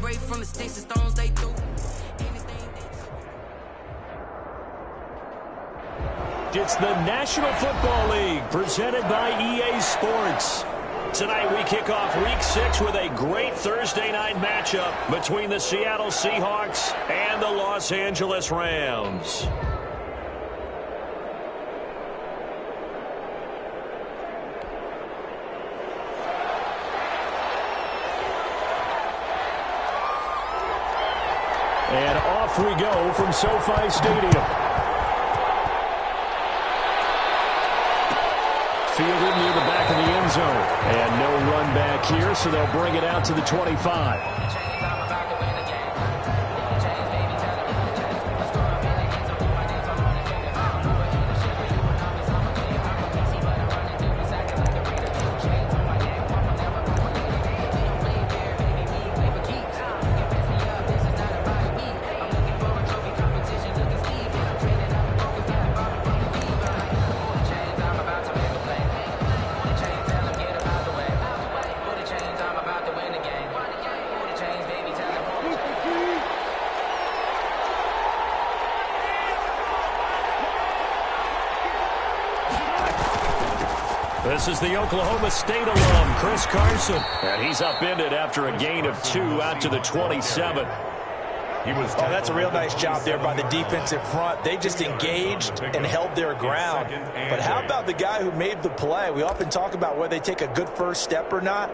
raised from the sticks and stones they threw. It's the National Football League presented by EA Sports. Tonight we kick off Week 6 with a great Thursday night matchup between the Seattle Seahawks and the Los Angeles Rams. And off we go from SoFi Stadium. Fielded near the back of the end zone. And no run back here, so they'll bring it out to the 25. This is the Oklahoma State alum, Chris Carson. And he's upended after a gain of 2 out to the 27. That's a real nice job there by the defensive front. They just engaged and held their ground. But how about the guy who made the play? We often talk about whether they take a good first step or not.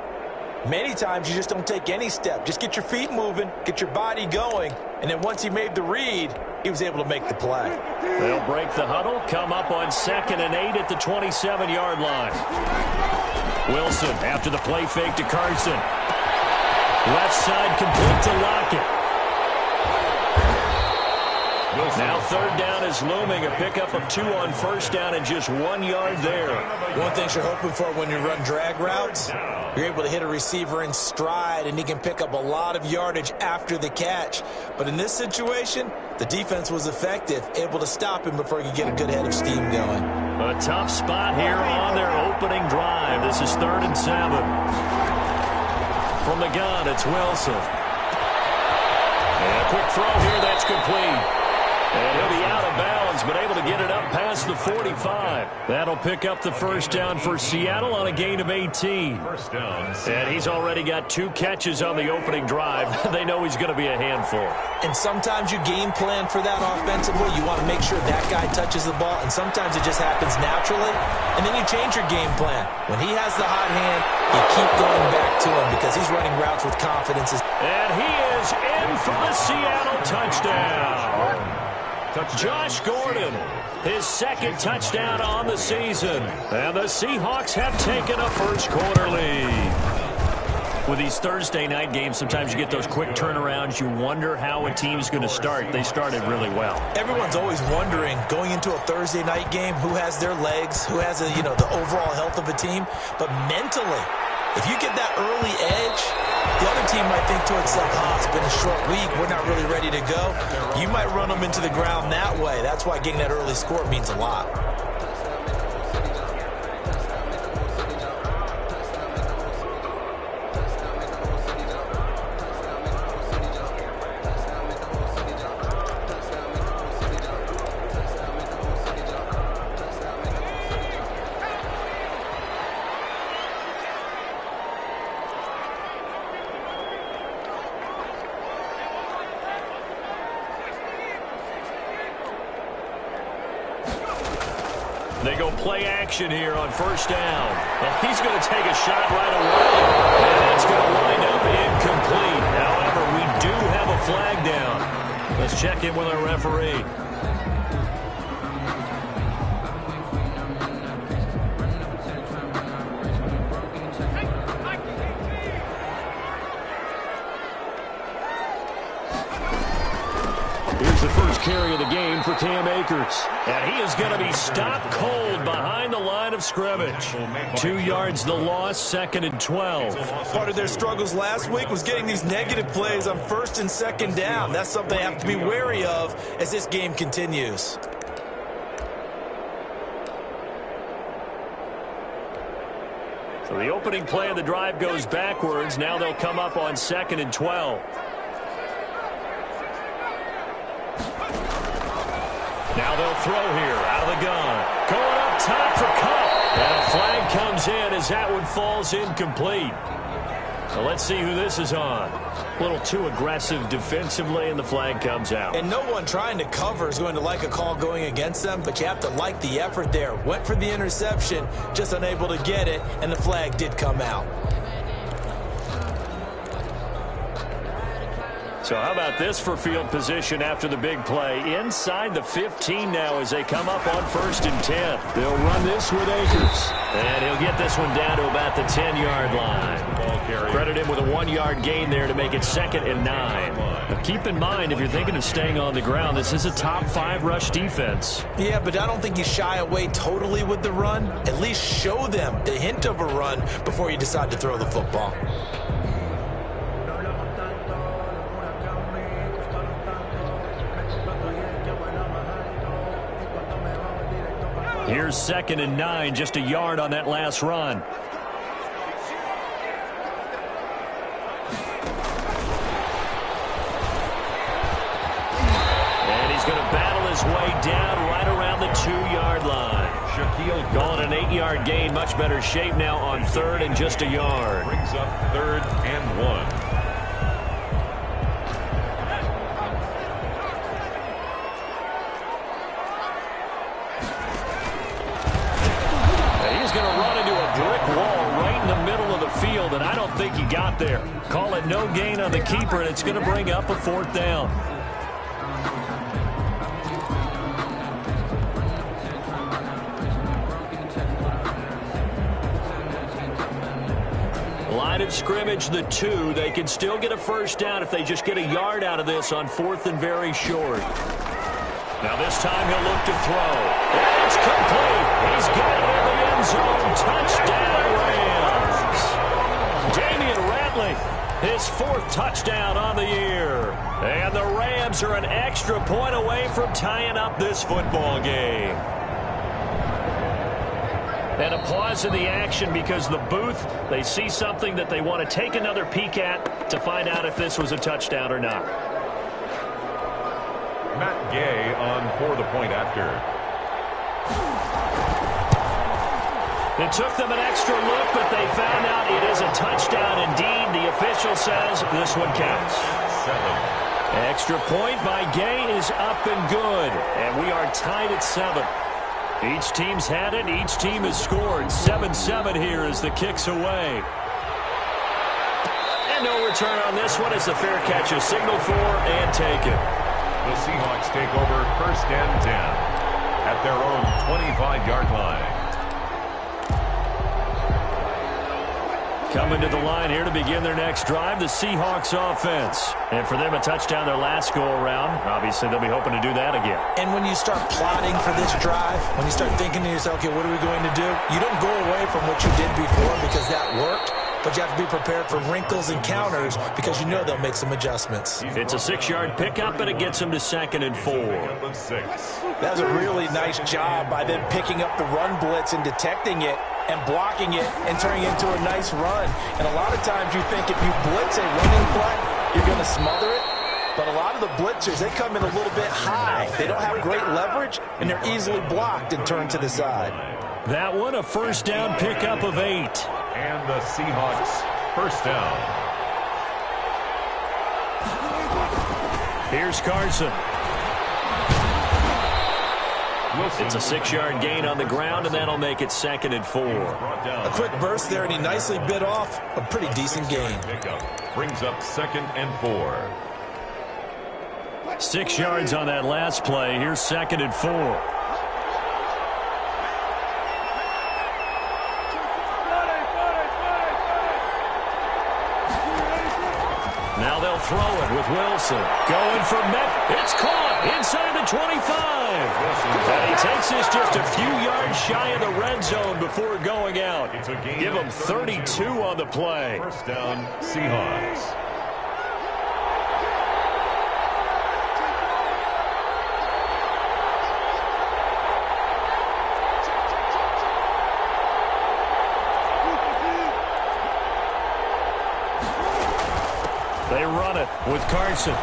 Many times you just don't take any step. Just get your feet moving, get your body going, and then once he made the read, he was able to make the play. They'll break the huddle, come up on 2nd and 8 at the 27-yard line. Wilson after the play fake to Carson. Left side complete to Lockett. Now 3rd down is looming, a pickup of 2 on 1st down and just 1 yard there. One thing you're hoping for when you run drag routes, you're able to hit a receiver in stride and he can pick up a lot of yardage after the catch. But in this situation, the defense was effective, able to stop him before he could get a good head of steam going. A tough spot here on their opening drive. This is 3rd and 7. From the gun, it's Wilson. And a quick throw here, that's complete. And he'll be out of bounds, but able to get it up past the 45. That'll pick up the 1st down for Seattle on a gain of 18. And he's already got 2 catches on the opening drive. They know he's going to be a handful. And sometimes you game plan for that offensively. You want to make sure that guy touches the ball, and sometimes it just happens naturally. And then you change your game plan. When he has the hot hand, you keep going back to him because he's running routes with confidence. And he is in for the Seattle touchdown. Josh Gordon, his 2nd touchdown on the season. And the Seahawks have taken a first-quarter lead. With these Thursday night games, sometimes you get those quick turnarounds. You wonder how a team's going to start. They started really well. Everyone's always wondering, going into a Thursday night game, who has their legs, who has the overall health of a team. But mentally, if you get that early edge, the other team might think to itself, it's been a short week, we're not really ready to go. You might run them into the ground that way. That's why getting that early score means a lot. They go play action here on 1st down. And he's going to take a shot right away. And it's going to wind up incomplete. However, we do have a flag down. Let's check in with our referee. Here's the first carry of the game for Cam Akers. And he is going to be stopped cold behind the line of scrimmage. 2 yards the loss, 2nd and 12. Part of their struggles last week was getting these negative plays on 1st and 2nd down. That's something they have to be wary of as this game continues. So the opening play of the drive goes backwards. Now they'll come up on 2nd and 12. Now they'll throw here out of the gun. Going up top for Cup. And a flag comes in as that one falls incomplete. So let's see who this is on. A little too aggressive defensively, and the flag comes out. And no one trying to cover is going to like a call going against them, but you have to like the effort there. Went for the interception, just unable to get it, and the flag did come out. So how about this for field position after the big play? Inside the 15 now as they come up on 1st and 10. They'll run this with Akers. And he'll get this one down to about the 10-yard line. Credit him with a 1-yard gain there to make it 2nd and 9. Now keep in mind, if you're thinking of staying on the ground, this is a top 5 rush defense. Yeah, but I don't think you shy away totally with the run. At least show them the hint of a run before you decide to throw the football. Here's 2nd and 9, just a yard on that last run. And he's going to battle his way down right around the 2-yard line. Calling an 8-yard gain, much better shape now on 3rd and just a yard. Brings up 3rd and 1. Going to run into a brick wall right in the middle of the field, and I don't think he got there. Call it no gain on the keeper, and it's going to bring up a 4th down. Line of scrimmage, the 2. They can still get a 1st down if they just get a yard out of this on 4th and very short. Now this time he'll look to throw. And it's complete. He's got it in the end zone. Touchdown, Rams. Damian Ratley, his 4th touchdown on the year. And the Rams are an extra point away from tying up this football game. And applause in the action because the booth, they see something that they want to take another peek at to find out if this was a touchdown or not. Matt Gay on for the point after. It took them an extra look, but they found out it is a touchdown indeed. The official says this one counts. 7. Extra point by Gay is up and good. And we are tied at 7. Each team's had it. Each team has scored. 7-7 here as the kick's away. And no return on this one as the fair catch is signaled for and taken. The Seahawks take over 1st and 10 at their own 25-yard line. Coming to the line here to begin their next drive, the Seahawks offense. And for them, a touchdown their last go-around. Obviously, they'll be hoping to do that again. And when you start plotting for this drive, when you start thinking to yourself, okay, what are we going to do? You don't go away from what you did before because that worked. But you have to be prepared for wrinkles and counters because you know they'll make some adjustments. It's a 6-yard pickup, and it gets them to 2nd and 4. That was a really nice job by them picking up the run blitz and detecting it and blocking it and turning it into a nice run. And a lot of times you think if you blitz a running play, you're going to smother it. But a lot of the blitzers, they come in a little bit high. They don't have great leverage, and they're easily blocked and turned to the side. That one, a 1st down pickup of 8. And the Seahawks 1st down. Here's Carson. It's a 6-yard gain on the ground, and that'll make it 2nd and 4. A quick burst there, and he nicely bit off a pretty decent gain. Brings up 2nd and 4. 6 yards on that last play. Here's 2nd and 4. Now they'll throw it with Wilson. Going for Met. It's caught inside the 25. And he takes this just a few yards shy of the red zone before going out. Give him 32 on the play. 1st down, Seahawks. They run it with Carson.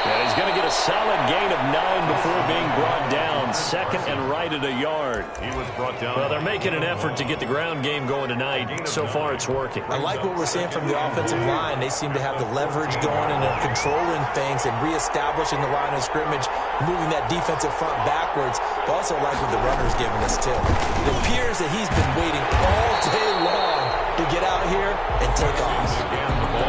And he's going to get a solid gain of 9 before being brought down. Second and right at a yard. He was brought down. Well, they're making an effort to get the ground game going tonight. So far, it's working. I like what we're seeing from the offensive line. They seem to have the leverage going, and they're controlling things and reestablishing the line of scrimmage, moving that defensive front backwards. But also like what the runner's giving us, too. It appears that he's been waiting all day long to get out here and take off.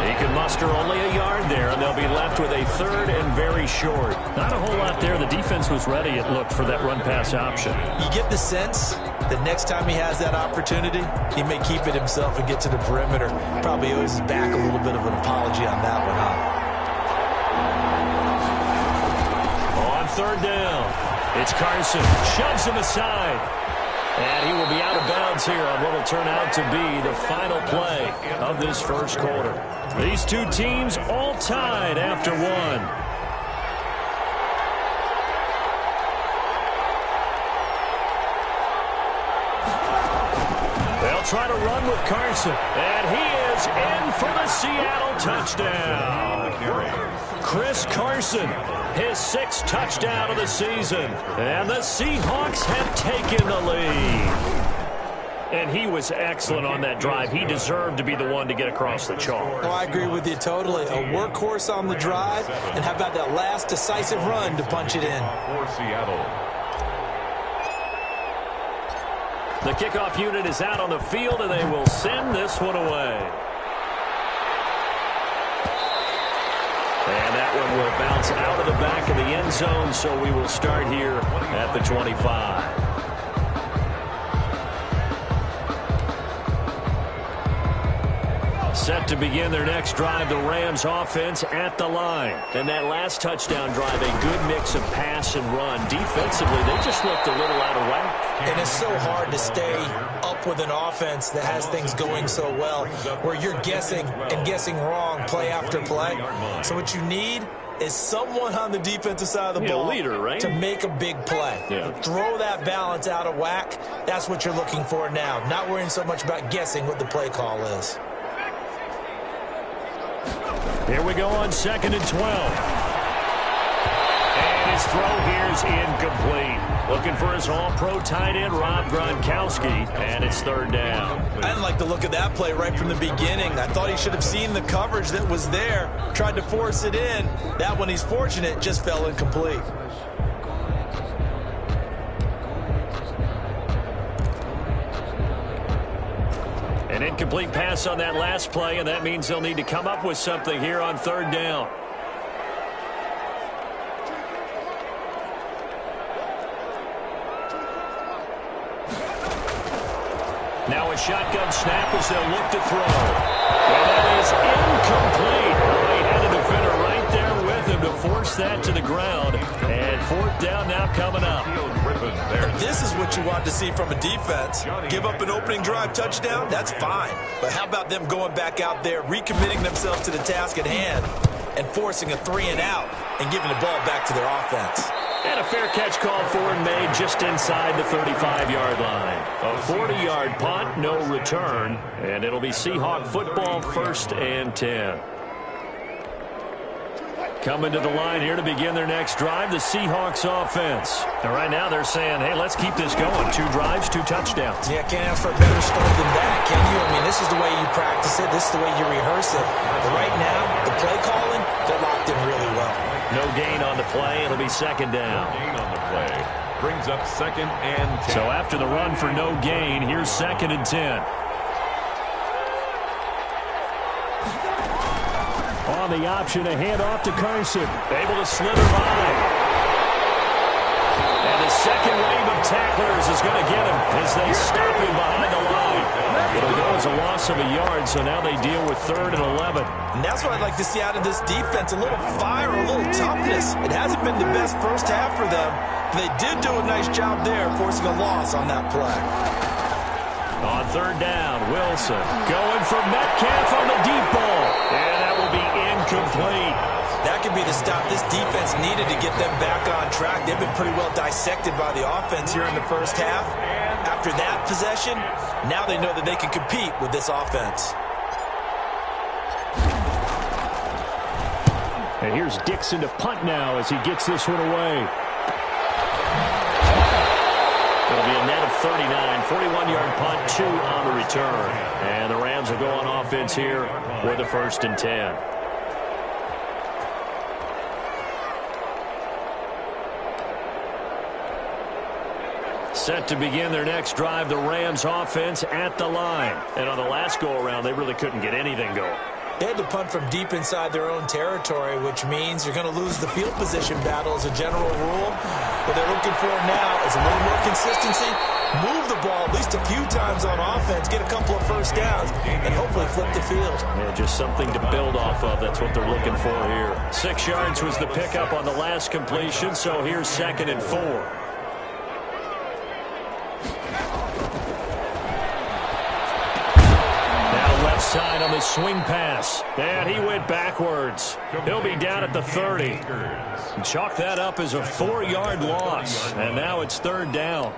He can muster only a yard there, and they'll be left with a third and very short. Not a whole lot there. The defense was ready, it looked, for that run-pass option. You get the sense that next time he has that opportunity, he may keep it himself and get to the perimeter. Probably owes his back a little bit of an apology on that one, huh? On third down, it's Carson. Shoves him aside. And he will be out of bounds here on what will turn out to be the final play of this first quarter. These two teams all tied after one. They'll try to run with Carson. And he is in for the Seattle touchdown. Chris Carson, his 6th touchdown of the season. And the Seahawks have taken the lead. And he was excellent on that drive. He deserved to be the one to get across the chalk. Oh, I agree with you totally. A workhorse on the drive. And how about that last decisive run to punch it in? For Seattle. The kickoff unit is out on the field, and they will send this one away. And that one will bounce out of the back of the end zone, so we will start here at the 25. Set to begin their next drive, the Rams offense at the line. And that last touchdown drive, a good mix of pass and run. Defensively, they just looked a little out of whack. And it's so hard to stay up with an offense that has things going so well, where you're guessing and guessing wrong play after play. So what you need is someone on the defensive side of the ball, leader, right? to make a big play. Yeah. Throw that balance out of whack. That's what you're looking for now. Not worrying so much about guessing what the play call is. Here we go on 2nd and 12. And his throw here is incomplete. Looking for his all-pro tight end, Rob Gronkowski, and it's 3rd down. I didn't like the look of that play right from the beginning. I thought he should have seen the coverage that was there, tried to force it in. That one, he's fortunate, just fell incomplete. An incomplete pass on that last play, and that means they'll need to come up with something here on 3rd down. Now a shotgun snap as they'll look to throw. And that is incomplete. They had a defender right there with him to force that to the ground. And 4th down now coming up. This is what you want to see from a defense. Give up an opening drive touchdown, that's fine. But how about them going back out there, recommitting themselves to the task at hand, and forcing a 3-and-out and giving the ball back to their offense. And a fair catch called for and made just inside the 35-yard line. A 40-yard punt, no return. And it'll be Seahawk football, 1st and 10. Coming to the line here to begin their next drive, the Seahawks offense. And right now they're saying, hey, let's keep this going. 2 drives, 2 touchdowns. Yeah, can't ask for a better start than that, can you? I mean, this is the way you practice it. This is the way you rehearse it. But right now, the play calling, they're locked in really well. No gain on the play. It'll be 2nd down. No gain on the play. Brings up 2nd and 10. So after the run for no gain, here's 2nd and 10. On the option, a handoff to Carson. Able to slither by. And the second wave of tacklers is going to get him as they stop him behind the line. It'll go as a loss of a yard, so now they deal with 3rd and 11. And that's what I'd like to see out of this defense, a little fire, a little toughness. It hasn't been the best first half for them. They did do a nice job there, forcing a loss on that play. On 3rd down, Wilson going for Metcalf on the deep ball. And that will be incomplete. That could be the stop this defense needed to get them back on track. They've been pretty well dissected by the offense here in the first half. After that possession, now they know that they can compete with this offense. And here's Dixon to punt now as he gets this one away. It'll be a net of 39, 41-yard punt, 2 on the return. And the Rams will go on offense here with a 1st and 10. Set to begin their next drive, the Rams offense at the line. And on the last go-around, they really couldn't get anything going. They had to punt from deep inside their own territory, which means you're going to lose the field position battle as a general rule. What they're looking for now is a little more consistency, move the ball at least a few times on offense, get a couple of first downs, and hopefully flip the field. Yeah, just something to build off of. That's what they're looking for here. 6 yards was the pickup on the last completion, so here's 2nd and 4. Side on the swing pass, and he went backwards. He'll be down at the 30. Chalk that up as a 4-yard loss, and now it's 3rd down.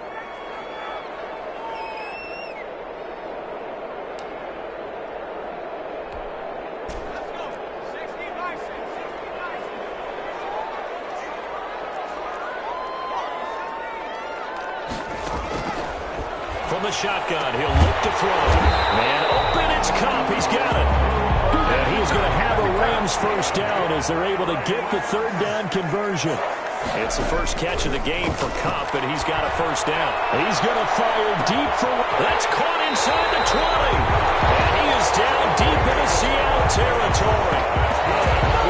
From the shotgun, he'll look to throw. Man open, it's Cup. He's got it. And he's going to have a Rams 1st down as they're able to get the 3rd down conversion. It's the first catch of the game for Cup, and he's got a 1st down. He's going to fire deep for... That's caught inside the 20. And he is down deep into Seattle territory.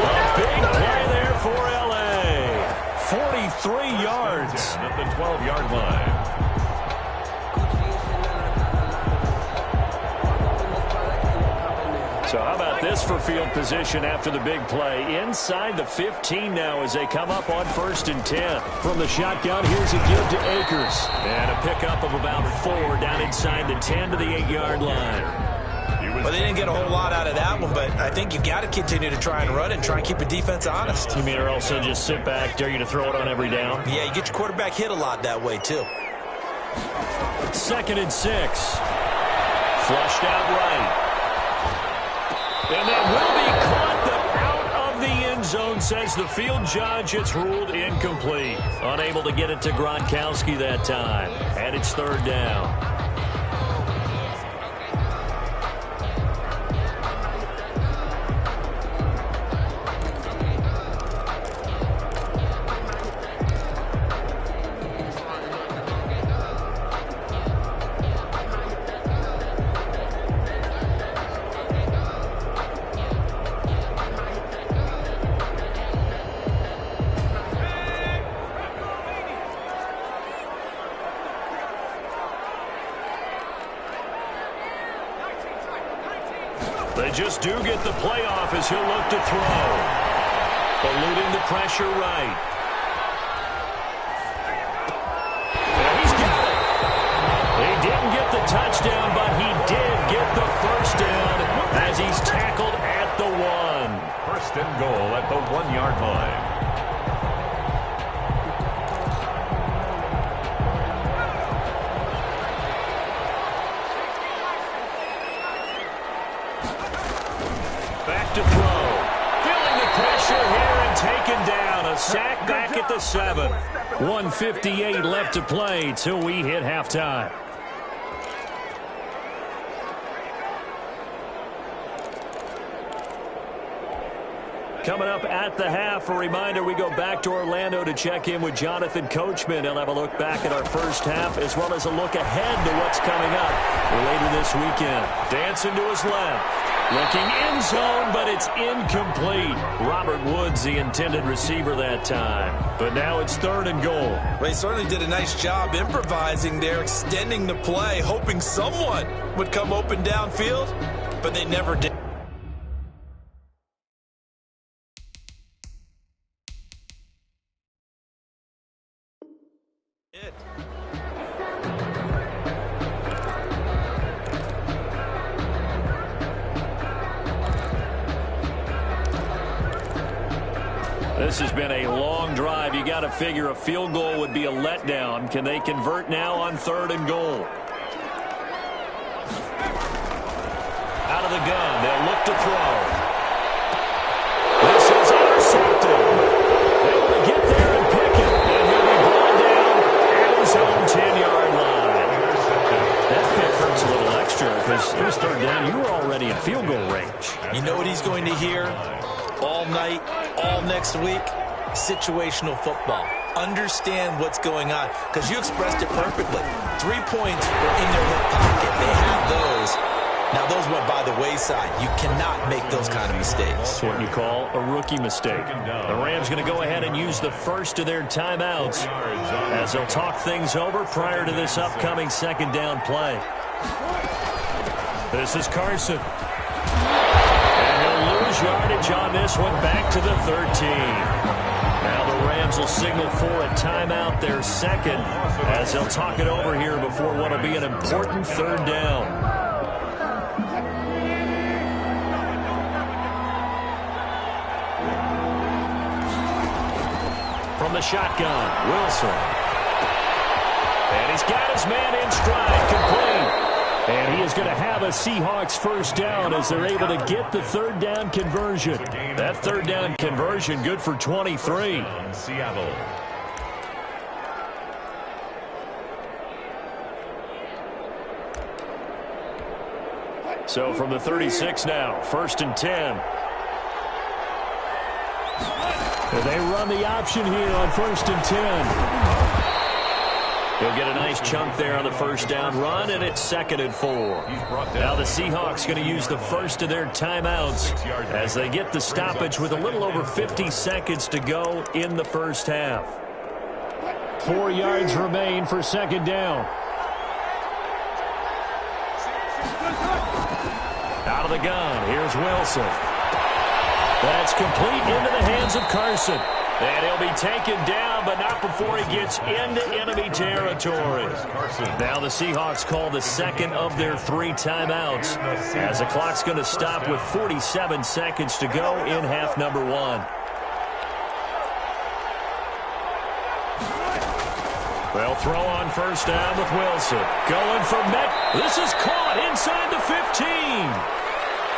A big play there for L.A. 43 yards. At the 12-yard line. So how about this for field position after the big play? Inside the 15 now as they come up on 1st and 10. From the shotgun, here's a give to Akers. And a pickup of about 4 down inside the 10 to the 8-yard line. Well, they didn't get a whole lot out of that one, but I think you got to continue to try and run and try and keep the defense honest. You mean or also just sit back, dare you to throw it on every down? Yeah, you get your quarterback hit a lot that way, too. 2nd and 6. Flushed out right. And that will be caught, but out of the end zone, says the field judge. It's ruled incomplete. Unable to get it to Gronkowski that time. And it's 3rd down. They just do get the playoff as he'll look to throw. Eluding the pressure right. And he's got it. He didn't get the touchdown, but he did get the 1st down as he's tackled at the 1. 1st and goal at the 1-yard line. To throw. Feeling the pressure here and taken down. A sack back at the 7. 1:58 left to play till we hit halftime. Coming up at the half, a reminder, we go back to Orlando to check in with Jonathan Coachman. He'll have a look back at our first half as well as a look ahead to what's coming up later this weekend. Dancing to his left. Looking end zone, but it's incomplete. Robert Woods, the intended receiver that time. But now it's 3rd and goal. Well, he certainly did a nice job improvising there, extending the play, hoping someone would come open downfield, but they never did. This has been a long drive. You got to figure a field goal would be a letdown. Can they convert now on 3rd and goal? Out of the gun, they'll look to throw. This is intercepted. in field goal range. You know what he's going to hear all night, all next week? Situational football. Understand what's going on, because you expressed it perfectly. 3 points were in their hip pocket. They had those. Now, those went by the wayside. You cannot make those kind of mistakes. That's what you call a rookie mistake. The Rams going to go ahead and use the first of their timeouts as they'll talk things over prior to this upcoming second down play. This is Carson. And he'll lose yardage on this one, back to the 13. Now the Rams will signal for a timeout, their second, as they'll talk it over here before what will be an important third down. From the shotgun, Wilson. And he's got his man in stride, complete. And he is going to have a Seahawks first down as they're able to get the third down conversion. That third down conversion good for 23. Seattle. So from the 36 now, 1st and 10. They run the option here on 1st and 10. He'll get a nice chunk there on the first down run, and it's 2nd and 4. Now the Seahawks going to use the first of their timeouts as they get the stoppage with a little over 50 seconds to go in the first half. 4 yards remain for 2nd down. Out of the gun, here's Wilson. That's complete into the hands of Carson. And he'll be taken down, but not before he gets into enemy territory. Now the Seahawks call the second of their 3 timeouts as the clock's going to stop with 47 seconds to go in half number 1. They'll throw on first down with Wilson. Going for Met. This is caught inside the 15.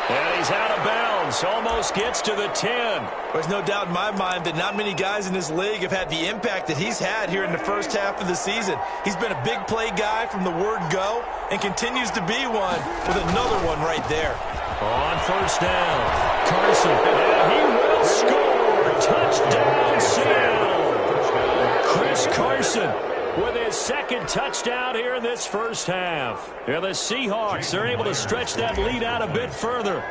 And he's out of bounds. Almost gets to the 10. There's no doubt in my mind that not many guys in this league have had the impact that he's had here in the first half of the season. He's been a big play guy from the word go and continues to be one with another one right there. On first down, Carson. And he will score. Touchdown, Seattle. Chris Carson with his 2nd touchdown here in this first half. And the Seahawks are able to stretch that lead out a bit further.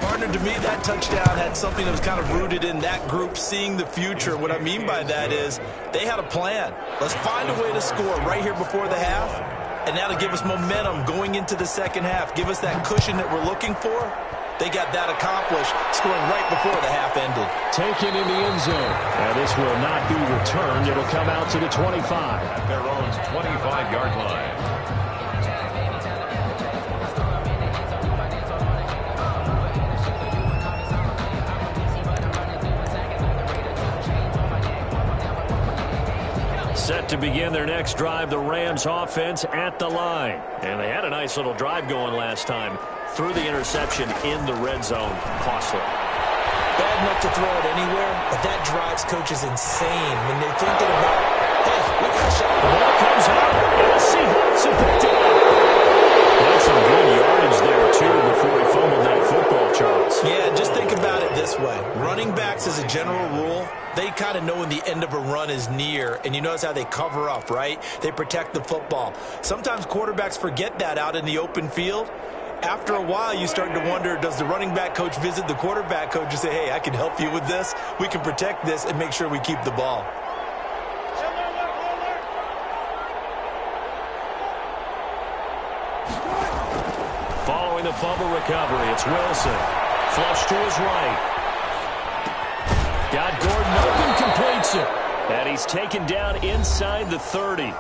Partner, to me, that touchdown had something that was kind of rooted in that group seeing the future. What I mean by that is they had a plan. Let's find a way to score right here before the half, and that'll give us momentum going into the second half. Give us that cushion that we're looking for. They got that accomplished, scoring right before the half ended. Taken in the end zone. Now this will not be returned. It'll come out to the 25. At their own 25-yard line. Set to begin their next drive, the Rams offense at the line. And they had a nice little drive going last time. Through the interception in the red zone. Costly. Bad enough to throw it anywhere, but that drives coaches insane when they're thinking about, hey, we got a shot. The ball comes out, and the Seahawks have picked it up. That's some good yardage there, too, before he fumbled that football, Charles. Yeah, just think about it this way. Running backs, as a general rule, they kind of know when the end of a run is near, and you notice how they cover up, right? They protect the football. Sometimes quarterbacks forget that out in the open field. After a while, you start to wonder, does the running back coach visit the quarterback coach and say, hey, I can help you with this, we can protect this, and make sure we keep the ball. Following the fumble recovery, it's Wilson. Flush to his right. Got Gordon open, completes it. And he's taken down inside the 30.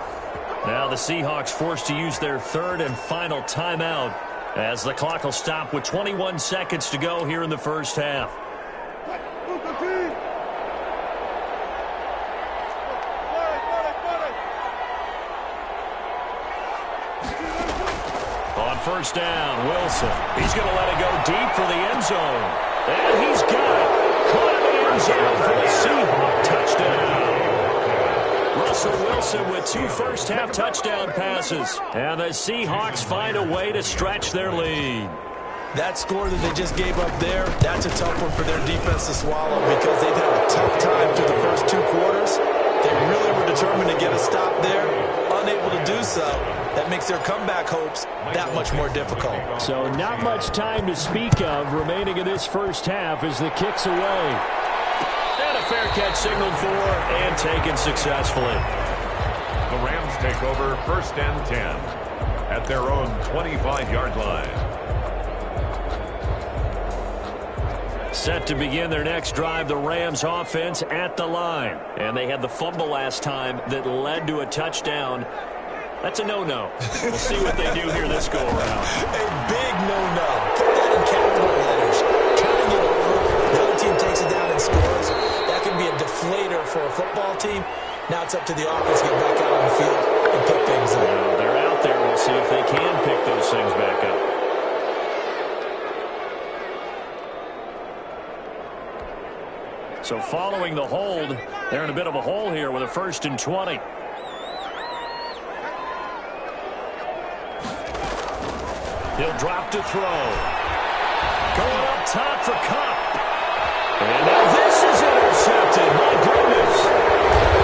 Now the Seahawks forced to use their 3rd and final timeout as the clock will stop with 21 seconds to go here in the first half. On first down, Wilson. He's going to let it go deep for the end zone. And he's got it. Caught in the end zone for the Seahawks touchdown. Russell Wilson with 2 first-half touchdown passes. And the Seahawks find a way to stretch their lead. That score that they just gave up there, that's a tough one for their defense to swallow because they've had a tough time through the first 2 quarters. They really were determined to get a stop there, unable to do so. That makes their comeback hopes that much more difficult. So not much time to speak of remaining in this first half as the kick's away. And a fair catch signaled for and taken successfully. The Rams take over 1st and 10 at their own 25-yard line. Set to begin their next drive, the Rams offense at the line. And they had the fumble last time that led to a touchdown. That's a no-no. We'll see what they do here this go-around. A big no-no. Put that in capital letters. Turning it over, the other team takes it down and scores. That can be a deflator for a football team. Now it's up to the offense to get back out on the field and pick things up. They're out there. We'll see if they can pick those things back up. So following the hold, they're in a bit of a hole here with a 1st and 20. He'll drop to throw. Going up top for Cup. And now this is intercepted. My goodness.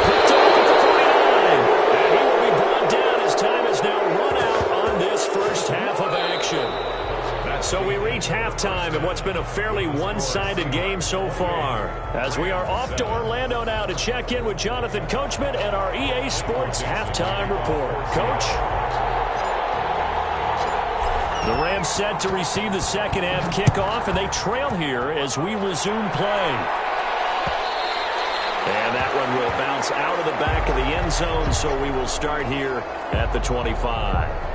Picked off at the 49. And he will be brought down as time is now run out on this first half of action. So we reach halftime in what's been a fairly one-sided game so far. As we are off to Orlando now to check in with Jonathan Coachman and our EA Sports halftime report. Coach? The Rams set to receive the second half kickoff, and they trail here as we resume play. And that one will bounce out of the back of the end zone, so we will start here at the 25.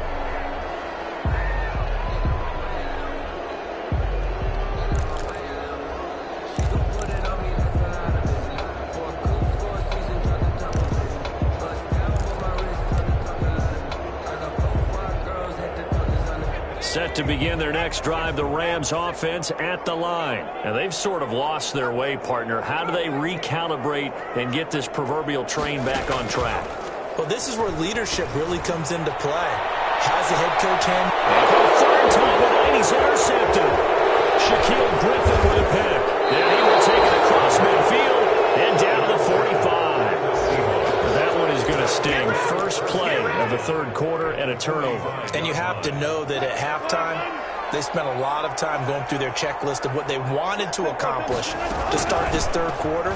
Set to begin their next drive, the Rams offense at the line. And they've sort of lost their way, partner. How do they recalibrate and get this proverbial train back on track? Well, this is where leadership really comes into play. How's the head coach hand? And for the 3rd time tonight, he's intercepted. Shaquille Griffin with a pick. And he will take it across midfield and down to the 45. That one is going to sting. First play of the 3rd quarter and a turnover. And you have to know that at halftime, they spent a lot of time going through their checklist of what they wanted to accomplish to start this 3rd quarter.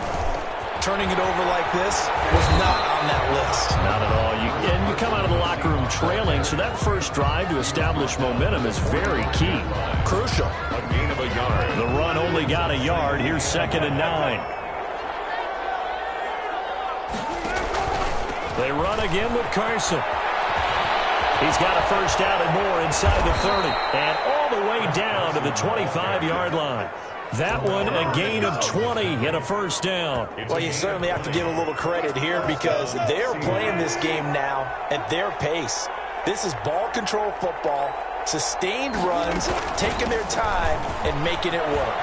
Turning it over like this was not on that list. Not at all. And you come out of the locker room trailing, so that first drive to establish momentum is very key. Crucial. A gain of a yard. The run only got a yard. Here's 2nd and 9. They run again with Carson. He's got a first down and more inside the 30. And all the way down to the 25-yard line. That one a gain of 20 and a first down. Well, you certainly have to give a little credit here because they're playing this game now at their pace. This is ball control football, sustained runs, taking their time and making it work.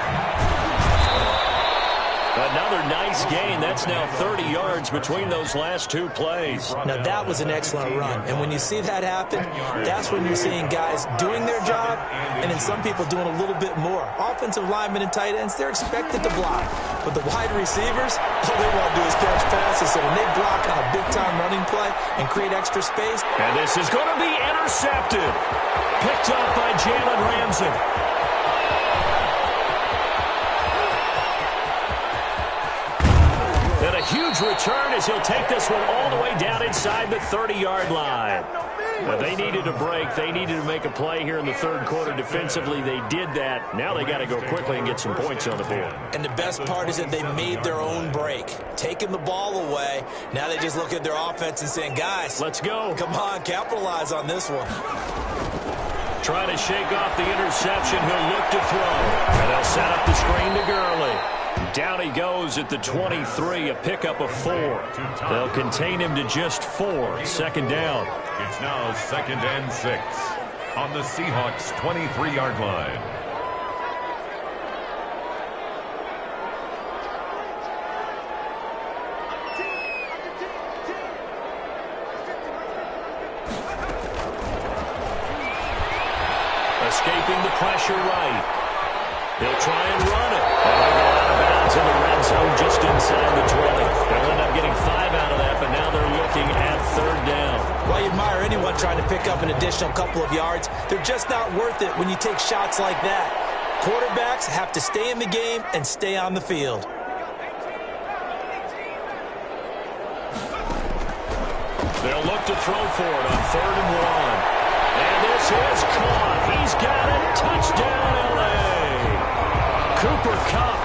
Another nice gain. That's now 30 yards between those last 2 plays. Now, that was an excellent run. And when you see that happen, that's when you're seeing guys doing their job and then some people doing a little bit more. Offensive linemen and tight ends, they're expected to block. But the wide receivers, all they want to do is catch passes. So when they block on a big-time running play and create extra space. And this is going to be intercepted. Picked up by Jalen Ramsey. And a huge return as he'll take this one all the way down inside the 30-yard line. Now, they needed a break. They needed to make a play here in the 3rd quarter. Defensively, they did that. Now they got to go quickly and get some points on the board. And the best part is that they made their own break. Taking the ball away. Now they just look at their offense and saying, guys, let's go. Come on, capitalize on this one. Trying to shake off the interception. He'll look to throw. And they'll set up the screen to Gurley. Down he goes at the 23, a pickup of 4. They'll contain him to just 4. 2nd down. It's now 2nd and 6 on the Seahawks' 23-yard line. Escaping the pressure right. He'll try and run it. And he'll go out of bounds in the red zone just inside the 20. They'll end up getting 5 out of that, but now they're looking at 3rd down. Well, you admire anyone trying to pick up an additional couple of yards. They're just not worth it when you take shots like that. Quarterbacks have to stay in the game and stay on the field. They'll look to throw for it on 3rd and 1. And this is caught. He's got it. Touchdown, L.A. Cooper Kupp,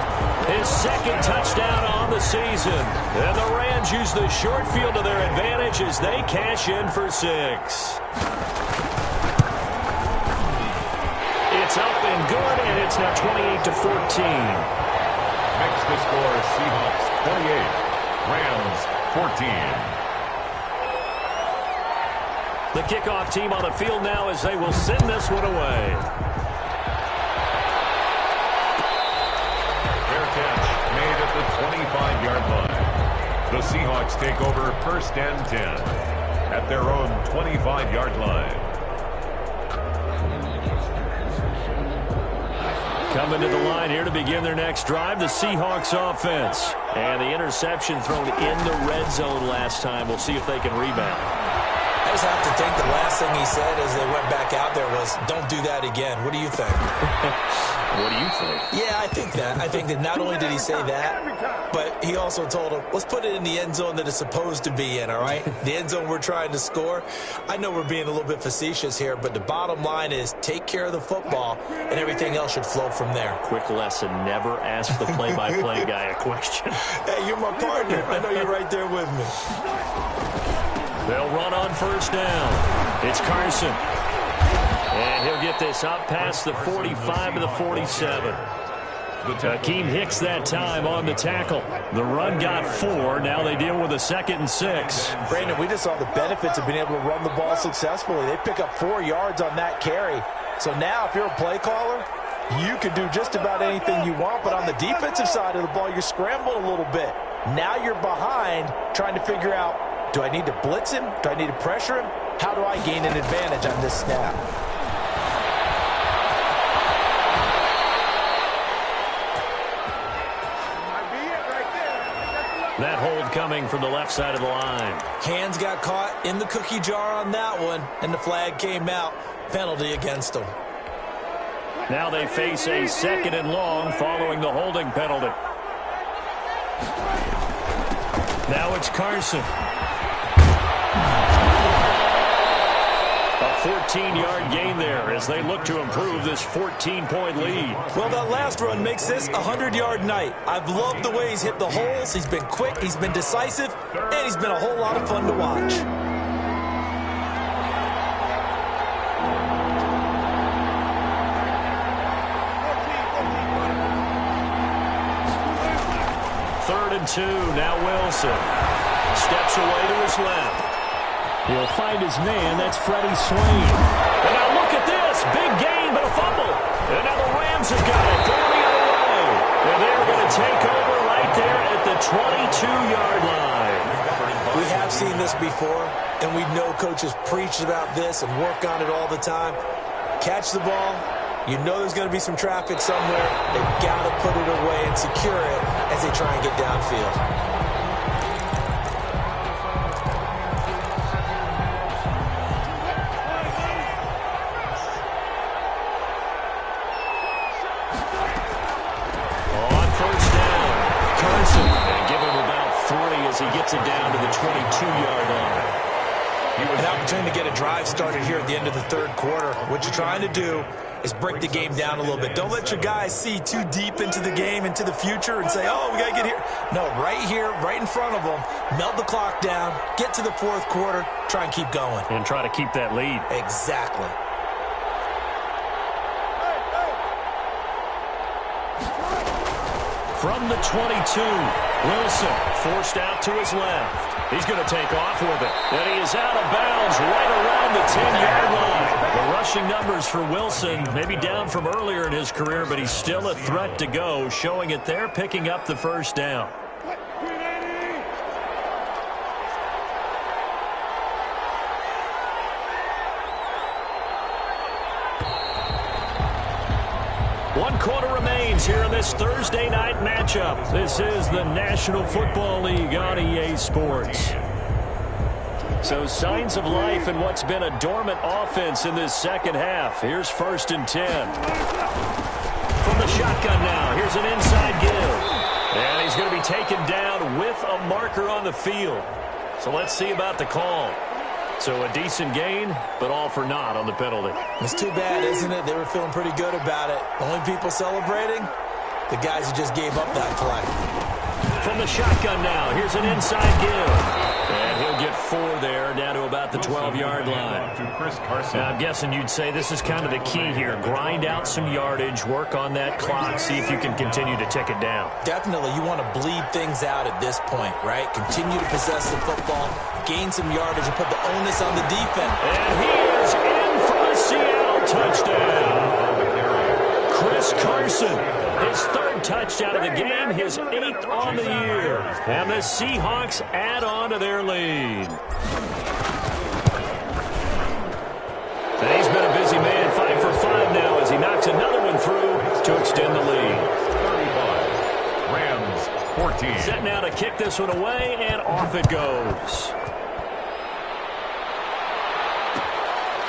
his 2nd touchdown on the season. And the Rams use the short field to their advantage as they cash in for 6. It's up and good, and it's now 28-14. Makes the score Seahawks 28, Rams 14. The kickoff team on the field now as they will send this one away. Fair catch made at the 25-yard line. The Seahawks take over 1st and 10 at their own 25-yard line. Coming to the line here to begin their next drive, the Seahawks offense. And the interception thrown in the red zone last time. We'll see if they can rebound. I just have to think the last thing he said as they went back out there was, don't do that again. What do you think? What do you think? Yeah, I think that. I think that not only did he say that, but he also told him, let's put it in the end zone that it's supposed to be in, all right? The end zone we're trying to score. I know we're being a little bit facetious here, but the bottom line is take care of the football, and everything else should flow from there. Quick lesson, never ask the play-by-play guy a question. Hey, you're my partner. I know you're right there with me. They'll run on 1st down. It's Carson. And he'll get this up past the 45 to the 47. Akeem Hicks that time on the tackle. The run got 4. Now they deal with a 2nd and 6. Brandon, we just saw the benefits of being able to run the ball successfully. They pick up 4 yards on that carry. So now if you're a play caller, you can do just about anything you want. But on the defensive side of the ball, you're scrambling a little bit. Now you're behind trying to figure out, do I need to blitz him? Do I need to pressure him? How do I gain an advantage on this snap? That hold coming from the left side of the line. Hands got caught in the cookie jar on that one, and the flag came out. Penalty against them. Now they face a 2nd and long following the holding penalty. Now it's Carson. A 14-yard gain there as they look to improve this 14-point lead. Well, that last run makes this a 100-yard night. I've loved the way he's hit the holes. He's been quick, he's been decisive, and he's been a whole lot of fun to watch. Third and 2, now Wilson. Steps away to his left. He'll find his man. That's Freddie Swain. And now look at this. Big gain, but a fumble. And now the Rams have got it. Going the other way. And they're going to take over right there at the 22-yard line. We have seen this before, and we know coaches preach about this and work on it all the time. Catch the ball. You know there's going to be some traffic somewhere. They've got to put it away and secure it as they try and get downfield. He gets it down to the 22-yard line. An opportunity to get a drive started here at the end of the 3rd quarter. What you're trying to do is break the game down a little bit. Don't let your guys see too deep into the game, into the future, and say, oh, we got to get here. No, right here, right in front of them, melt the clock down, get to the 4th quarter, try and keep going. And try to keep that lead. Exactly. From the 22, Wilson forced out to his left. He's going to take off with it. And he is out of bounds right around the 10-yard line. The rushing numbers for Wilson maybe down from earlier in his career, but he's still a threat to go, showing it there, picking up the 1st down. 1 quarter remains here in this Thursday night matchup. This is the National Football League on EA Sports. So signs of life in what's been a dormant offense in this second half. Here's 1st and 10. From the shotgun now, here's an inside give. And he's going to be taken down with a marker on the field. So let's see about the call. So a decent gain, but all for naught on the penalty. It's too bad, isn't it? They were feeling pretty good about it. The only people celebrating, the guys who just gave up that play. From the shotgun now, here's an inside give. And he'll get 4 there, down to about the 12-yard line. Now, I'm guessing you'd say this is kind of the key here. Grind out some yardage, work on that clock, see if you can continue to tick it down. Definitely, you want to bleed things out at this point, right? Continue to possess the football, gain some yardage, and put the onus on the defense. And he is in for the Seattle touchdown. Chris Carson, his 3rd touchdown of the game, his 8th on the year. And the Seahawks add on to their lead. And he's been a busy man, 5 for 5 now as he knocks another one through to extend the lead. 35, Rams 14. Set now to kick this one away, and off it goes.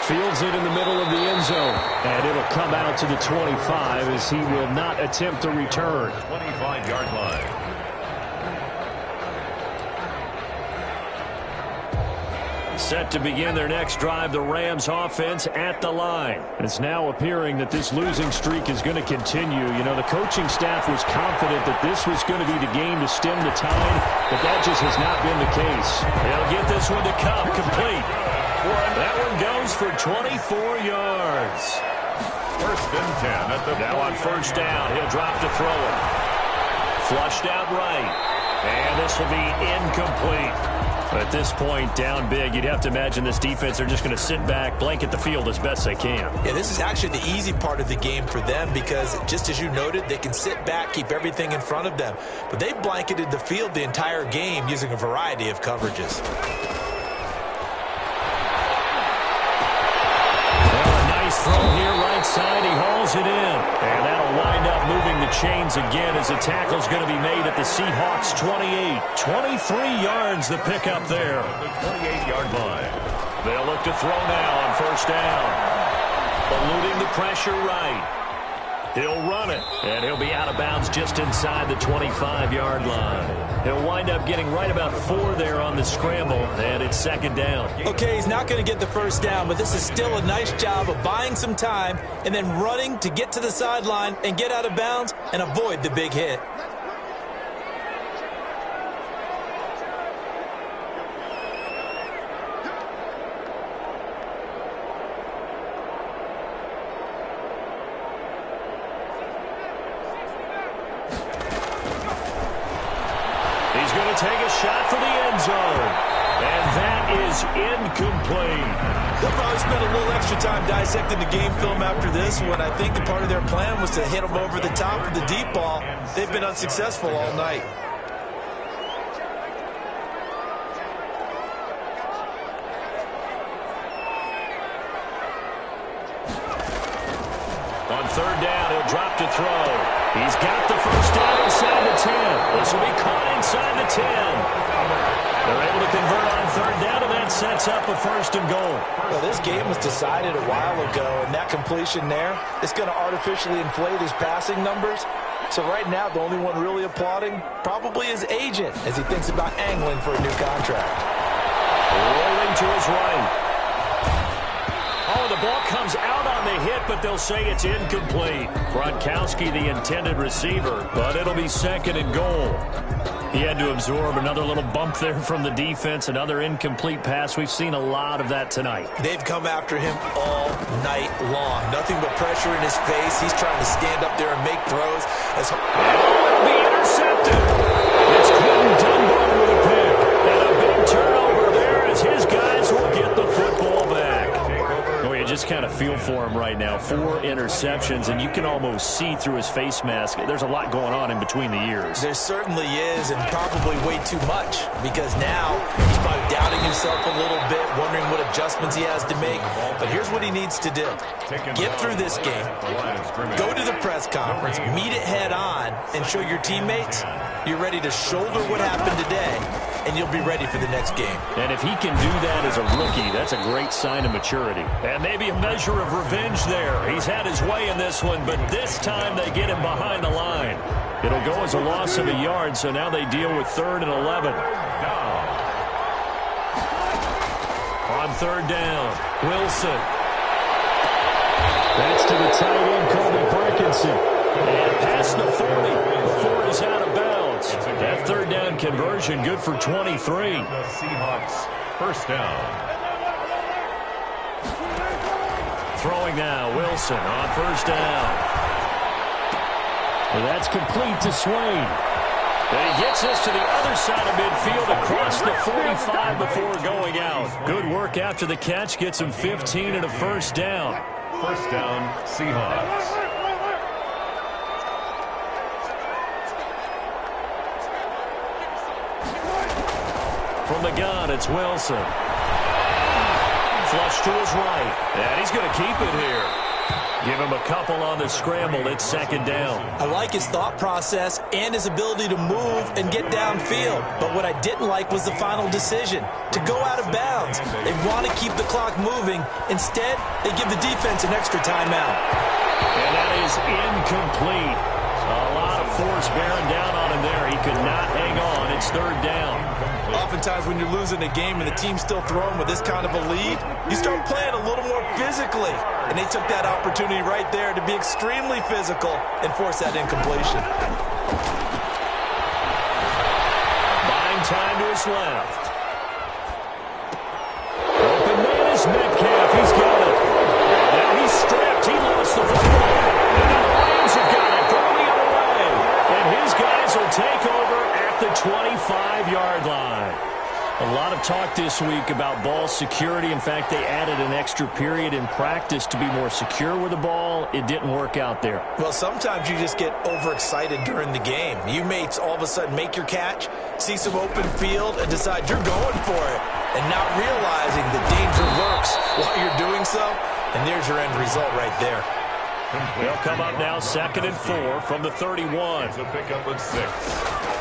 Fields it in the middle of the end zone, and it'll come out to the 25 as he will not attempt to return. 25-yard line. Set to begin their next drive, the Rams offense at the line. It's now appearing that this losing streak is going to continue. You know, the coaching staff was confident that this was going to be the game to stem the tide, but that just has not been the case. They'll get this one to Cup, complete. That one goes for 24 yards. 1st and 10 at the now on 1st down, he'll drop to throw it. Flushed out right. And this will be incomplete. At this point, down big, you'd have to imagine this defense are just going to sit back, blanket the field as best they can. Yeah, this is actually the easy part of the game for them because, just as you noted, they can sit back, keep everything in front of them. But they blanketed the field the entire game using a variety of coverages. Throw here right side, he hauls it in. And that'll wind up moving the chains again as the tackle's going to be made at the Seahawks 28. 23 yards the pickup there. The 28-yard line. They'll look to throw now on 1st down. Eluding the pressure right. He'll run it, and he'll be out of bounds just inside the 25-yard line. He'll wind up getting right about 4 there on the scramble, and it's 2nd down. Okay, he's not going to get the 1st down, but this is still a nice job of buying some time and then running to get to the sideline and get out of bounds and avoid the big hit. Take a shot for the end zone. And that is incomplete. They'll probably spend a little extra time dissecting the game film after this one. I think the part of their plan was to hit them over the top of the deep ball. They've been unsuccessful all night. On 3rd down, he'll drop to throw. He's got the 1st down inside the 10. This will be caught inside the 10. They're able to convert on 3rd down, and that sets up a 1st and goal. Well, this game was decided a while ago, and that completion there is going to artificially inflate his passing numbers. So right now, the only one really applauding probably his agent as he thinks about angling for a new contract. Rolling to his right. Oh, the ball comes out on the hit, but they'll say it's incomplete. Gronkowski, the intended receiver, but it'll be 2nd and goal. He had to absorb another little bump there from the defense, another incomplete pass. We've seen a lot of that tonight. They've come after him all night long. Nothing but pressure in his face. He's trying to stand up there and make throws. Will be intercepted. It's Quentin Dunbar with a pick. And a big turnover there as his guys will get the football back. Oh, you just kind of feel for him. him right now. 4 interceptions, and you can almost see through his face mask. There's a lot going on in between the ears. There certainly is, and probably way too much, because now he's probably doubting himself a little bit, wondering what adjustments he has to make. But here's what he needs to do. Get through this game, go to the press conference, meet it head on, and show your teammates you're ready to shoulder what happened today, and you'll be ready for the next game. And if he can do that as a rookie, that's a great sign of maturity. And maybe a measure of revenge there. He's had his way in this one, but this time they get him behind the line. It'll go as a loss of a yard, so now they deal with 3rd and 11. On 3rd down, Wilson. That's to the tight end, Colby Parkinson. And past the 40 before he's out of bounds. That 3rd down conversion good for 23. The Seahawks, 1st down. Throwing now, Wilson on 1st down. And that's complete to Swain. And he gets us to the other side of midfield across the 45 before going out. Good work after the catch. Gets him 15 and a 1st down. 1st down, Seahawks. From the gun, it's Wilson. Flush to his right. And he's going to keep it here. Give him a couple on the scramble. It's 2nd down. I like his thought process and his ability to move and get downfield. But what I didn't like was the final decision, to go out of bounds. They want to keep the clock moving. Instead, they give the defense an extra timeout. And that is incomplete. A lot of force bearing down on him there. He could not hang on. It's 3rd down. Oftentimes when you're losing a game and the team's still throwing with this kind of a lead, you start playing a little more physically. And they took that opportunity right there to be extremely physical and force that incompletion. Buying time to his left. Open man is Metcalf. He's got it. And now he's stripped. He lost the football. And now the Lions have got it. Throw the other way. And his guys will take over at the 25-yard line. A lot of talk this week about ball security. In fact, they added an extra period in practice to be more secure with the ball. It didn't work out there. Well, sometimes you just get overexcited during the game. You may all of a sudden make your catch, see some open field, and decide you're going for it, and not realizing the danger lurks while you're doing so. And there's your end result right there. They'll come up now 2nd and 4 from the 31. It's a pickup of 6.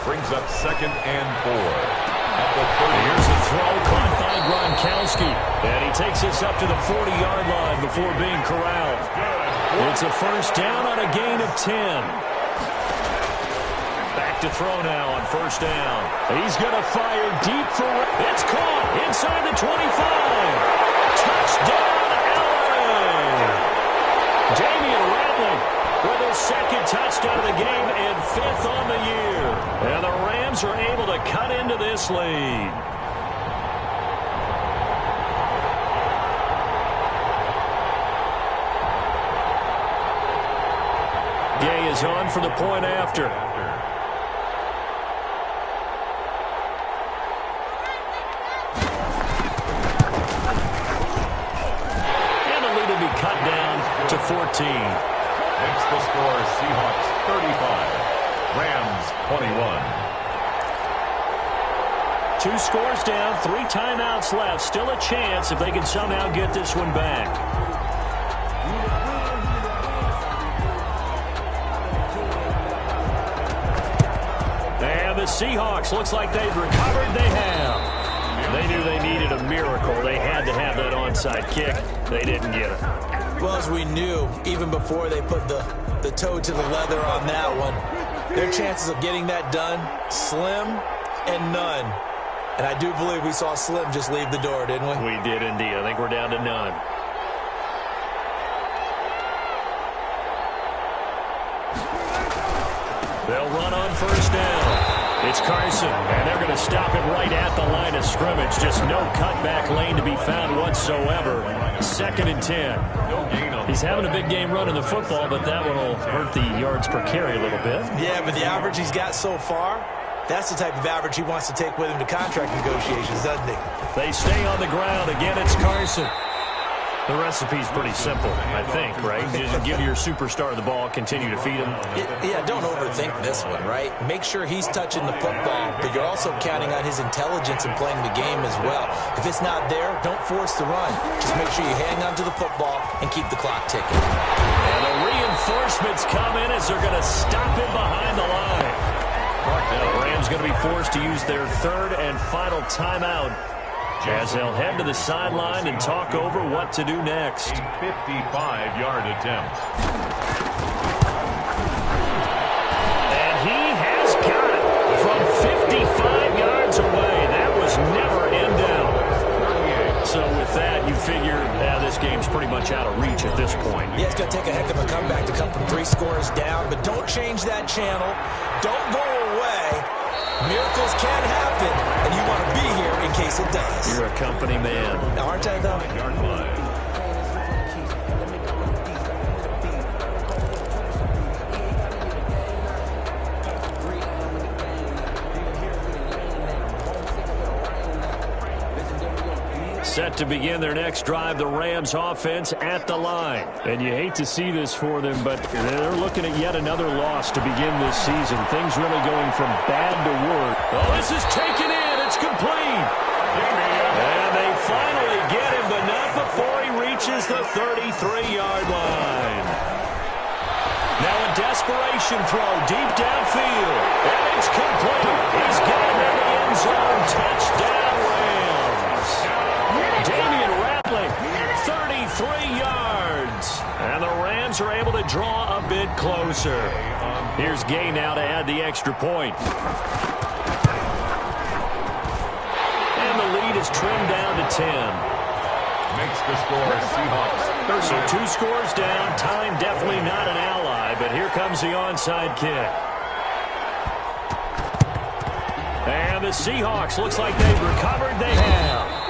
Brings up 2nd and 4. At the 30. Here's the throw caught by Gronkowski. And he takes us up to the 40-yard line before being corralled. It's a 1st down on a gain of 10. Back to throw now on 1st down. He's going to fire deep for... It's caught inside the 25. Touchdown, LA! Damian Rattling with his 2nd touchdown of the game and 5th on the year. And the Rams are able to cut into this lead. Gay is on for the point after. And the lead will be cut down to 14. Makes the score Seahawks 35. Rams 21. 2 scores down, 3 timeouts left. Still a chance if they can somehow get this one back. And the Seahawks, looks like they've recovered. They have. They knew they needed a miracle. They had to have that onside kick. They didn't get it. Well, as we knew, even before they put the toe to the leather on that one, their chances of getting that done, slim and none. And I do believe we saw Slim just leave the door, didn't we? We did indeed. I think we're down to none. They'll run on 1st down. It's Carson, and they're going to stop it right at the line of scrimmage. Just no cutback lane to be found whatsoever. 2nd and 10. He's having a big game running the football, but that one will hurt the yards per carry a little bit. Yeah, but the average he's got so far, that's the type of average he wants to take with him to contract negotiations, doesn't he? They stay on the ground. Again, it's Carson. The recipe's pretty simple, I think, right? Just give your superstar the ball, continue to feed him. Yeah, don't overthink this one, right? Make sure he's touching the football, but you're also counting on his intelligence in playing the game as well. If it's not there, don't force the run. Just make sure you hang on to the football and keep the clock ticking. And the reinforcements come in as they're going to stop him behind the line. And the Rams going to be forced to use their third and final timeout as they'll head to the sideline and talk over what to do next. A 55-yard attempt. And he has got it from 55 yards away. That was never in doubt. So with that, you figure this game's pretty much out of reach at this point. Yeah, it's going to take a heck of a comeback to come from 3 scores down, but don't change that channel. Don't go away. Miracles can happen, and you want to be here in case it does. You're a company man. Now, aren't I, though? Yard line. Set to begin their next drive, the Rams offense at the line. And you hate to see this for them, but they're looking at yet another loss to begin this season. Things really going from bad to worse. Oh, this is taken in. It's complete. And they finally get him, but not before he reaches the 33-yard line. Now a desperation throw deep downfield. And it's complete. He's got him in the end zone. Touchdown, Rams. Damian Rattling, 33 yards. And the Rams are able to draw a bit closer. Here's Gay now to add the extra point. And the lead is trimmed down to 10. Makes the score Seahawks 30. So 2 scores down. Time definitely not an ally, but here comes the onside kick. And the Seahawks, looks like they've recovered. They have.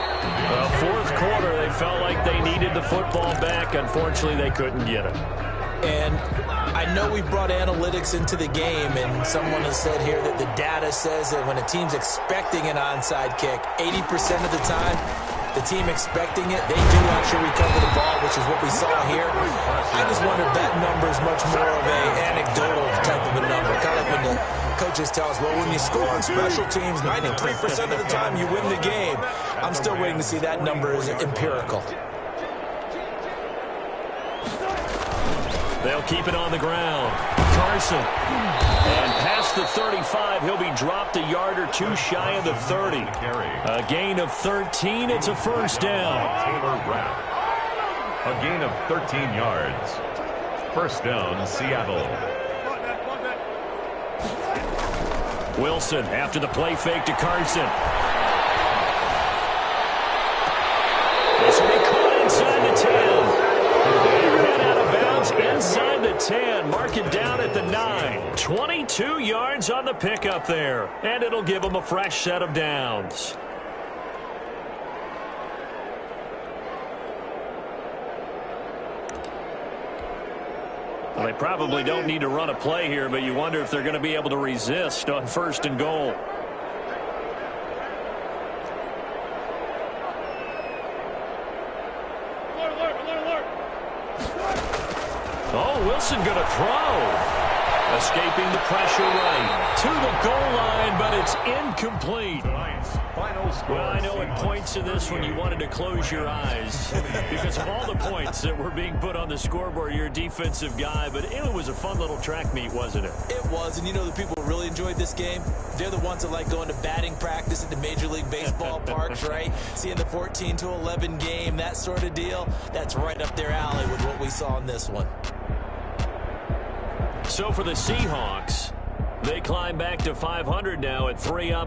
Fourth quarter, they felt like they needed the football back. Unfortunately, they couldn't get it. And I know we brought analytics into the game, and someone has said here that the data says that when a team's expecting an onside kick, 80% of the time, the team expecting it, they do actually recover the ball, which is what we saw here. I just wonder if that number is much more of an anecdotal type of a number. Kind of when the coaches tell us, well, when you score on special teams, 93% of the time you win the game. I'm still waiting to see that number is empirical. They'll keep it on the ground. Carson. And past the 35, he'll be dropped a yard or 2 shy of the 30. A gain of 13. It's a first down. Taylor Rapp. A gain of 13 yards. First down, Seattle. Wilson after the play fake to Carson. This will be caught inside the 10. Head out of bounds inside the 10. Mark it down at the 9. 22 yards on the pickup there. And it'll give them a fresh set of downs. Well, they probably don't need to run a play here, but you wonder if they're going to be able to resist on 1st and goal. Oh, Wilson going to throw. Escaping the pressure right to the goal line, but it's incomplete. Well, I know at points in this one you wanted to close your eyes because of all the points that were being put on the scoreboard. You're a defensive guy, but it was a fun little track meet, wasn't it? It was, and you know the people who really enjoyed this game? They're the ones that like going to batting practice at the Major League Baseball parks, right? Seeing the 14-11 game, that sort of deal. That's right up their alley with what we saw in this one. So for the Seahawks, they climb back to 500 now at 3 up.